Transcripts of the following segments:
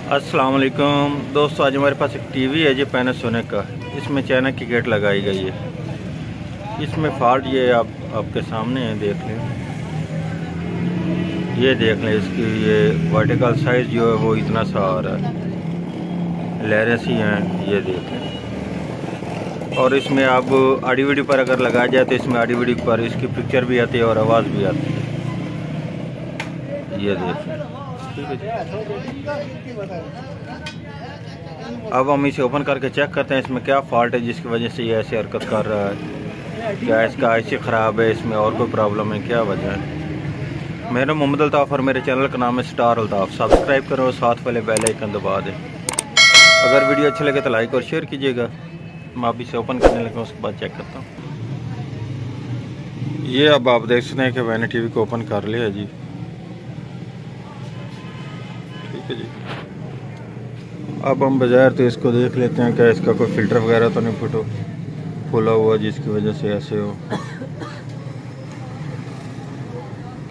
अस्सलाम वालेकुम दोस्तों, आज हमारे पास एक टीवी है जी पैनासोनिक का। इसमें चाइना की गेट लगाई गई है। इसमें फॉल्ट ये आपके सामने है, देख लें। ये देख लें, इसकी ये वर्टिकल साइज जो है वो इतना सा आ रहा है, लहरें सी हैं, ये देख लें। और इसमें आप ऑडियो वीडियो पर अगर लगाया जाए तो इसमें ऑडियो वीडियो पर इसकी पिक्चर भी आती है और आवाज़ भी आती है, ये देख लें। अब हम इसे ओपन करके चेक करते हैं इसमें क्या फॉल्ट है जिसकी वजह से ये ऐसी हरकत कर रहा है। क्या इसका आईसी ख़राब है, इसमें और कोई प्रॉब्लम है, क्या वजह है। मेरा मोहम्मद अल्ताफ़ और मेरे चैनल का नाम है स्टार अल्ताफ़। सब्सक्राइब करो, साथ वाले बेल आइकन दबा दें। अगर वीडियो अच्छी लगे तो लाइक और शेयर कीजिएगा। मैं अभी इसे ओपन करने लगा, उसके बाद चेक करता हूँ। ये अब आप देख सकते हैं कि मैंने टीवी को ओपन कर लिया जी, ठीक है जी। अब हम बाजार तो इसको देख लेते हैं, क्या इसका कोई फ़िल्टर वगैरह तो नहीं फूला हुआ जिसकी वजह से ऐसे हो,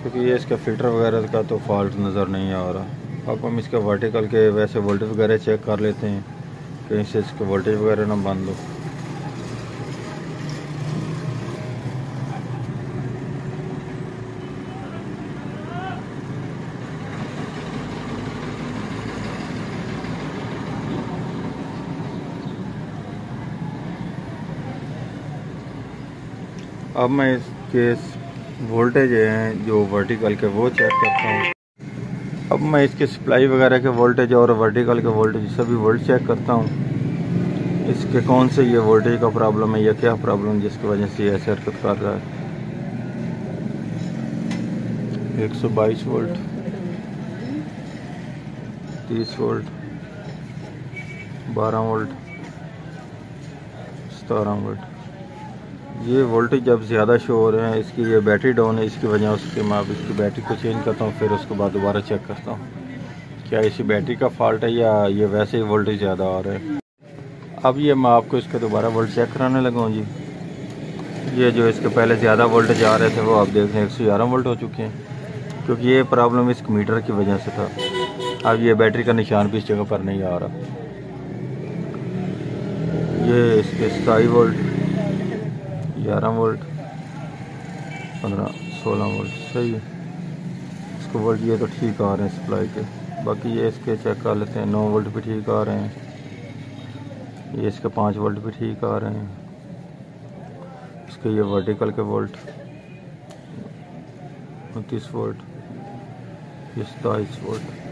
क्योंकि ये इसका फ़िल्टर वगैरह का तो फॉल्ट नज़र नहीं आ रहा। अब हम इसका वर्टिकल के वैसे वोल्टेज वगैरह चेक कर लेते हैं, कहीं से इसके वोल्टेज वगैरह ना बंद हो। अब मैं इसके वोल्टेज हैं जो वर्टिकल के वो चेक करता हूँ। अब मैं इसके सप्लाई वगैरह के वोल्टेज और वर्टिकल के वोल्टेज सभी वोल्ट चेक करता हूँ। इसके कौन से ये वोल्टेज का प्रॉब्लम है या क्या प्रॉब्लम जिसकी वजह से ऐसे हरकत कर रहा है। 122 वोल्ट, 30 वोल्ट, 12 वोल्ट, 17 वोल्ट। ये वोल्टेज जब ज़्यादा शो हो रहे हैं, इसकी ये बैटरी डाउन है, इसकी वजह से मैं अब इसकी बैटरी को चेंज करता हूँ, फिर उसके बाद दोबारा चेक करता हूँ क्या इसी बैटरी का फॉल्ट है या ये वैसे ही वोल्टेज ज़्यादा आ रहा है। अब ये मैं आपको इसका दोबारा वोल्ट चेक कराने लगा हूँ जी। ये जो इसके पहले ज़्यादा वोल्टेज आ रहे थे वो आप देख रहे हैं 111 वोल्ट हो चुके हैं, क्योंकि ये प्रॉब्लम इस मीटर की वजह से था। अब ये बैटरी का निशान भी इस जगह पर नहीं आ रहा। ये इसके 27 वोल्ट, 11 वोल्ट, 15, 16 वोल्ट, सही है। इसको वोल्ट ये तो ठीक आ रहे हैं सप्लाई के। बाकी ये इसके चेक कर लेते हैं, 9 वोल्ट भी ठीक आ रहे हैं, ये इसके 5 वोल्ट भी ठीक आ रहे हैं। इसके ये वर्टिकल के वोल्ट 29 वोल्ट, ये 27 वोल्ट।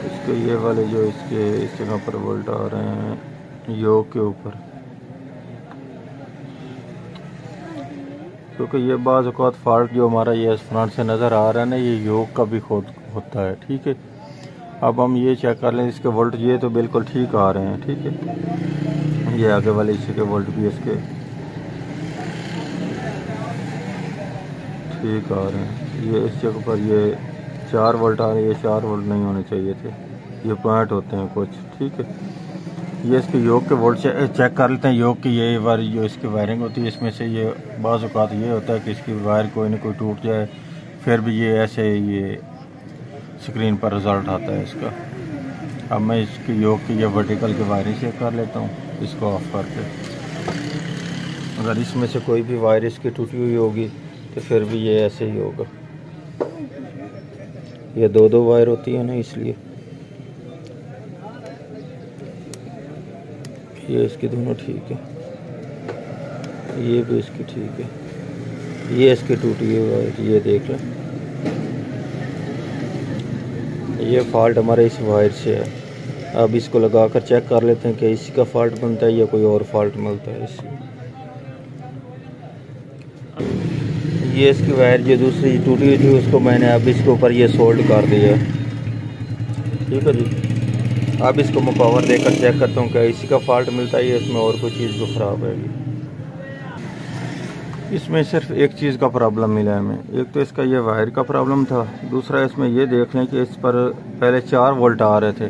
इसके ये वाले जो इसके इस जगह पर वोल्ट आ रहे हैं योग के ऊपर, क्योंकि ये बाज़ औक़ात फॉल्ट जो हमारा ये फ्रंट से नज़र आ रहा है ना, ये योग का भी खुद होता है, ठीक है। अब हम ये चेक कर लें, इसके वोल्ट ये तो बिल्कुल ठीक आ रहे हैं, ठीक है। ये आगे वाले इसी के वोल्ट भी इसके ठीक आ रहे हैं। ये इस जगह पर ये 4 वोल्ट आ रहे हैं, ये 4 वोल्ट नहीं होने चाहिए थे, ये पॉइंट होते हैं कुछ, ठीक है। ये इसके योग के वोल्ट चेक कर लेते हैं। योग की ये वाली जो इसकी वायरिंग होती है, इसमें से ये बाज़ औक़ात ये होता है कि इसकी वायर कोई ना कोई टूट जाए, फिर भी ये ऐसे ये स्क्रीन पर रिज़ल्ट आता है इसका। अब मैं इसकी योग की ये वर्टिकल की वायरिंग चेक कर लेता हूँ, इसको ऑफ करके। अगर इसमें से कोई भी वायर इसकी टूटी हुई होगी तो फिर भी ये ऐसे ही होगा। ये 2-2 वायर होती है ना, इसलिए ये इसकी दोनों ठीक है, ये भी इसकी ठीक है, ये इसकी टूटी हुई वायर, ये देख लें। ये फॉल्ट हमारे इस वायर से है। अब इसको लगा कर चेक कर लेते हैं कि इसी का फॉल्ट बनता है या कोई और फॉल्ट मिलता है इससे। ये इसकी वायर जो दूसरी टूटी हुई थी उसको मैंने अब इसके ऊपर ये सोल्ड कर दिया, ठीक है जी। अब इसको मैं पावर देकर चेक करता हूँ क्या इसी का फॉल्ट मिलता है या इसमें और कोई चीज़ जो ख़राब है। इसमें सिर्फ एक चीज़ का प्रॉब्लम मिला है हमें। एक तो इसका ये वायर का प्रॉब्लम था, दूसरा इसमें ये देख लें कि इस पर पहले 4 वोल्ट आ रहे थे,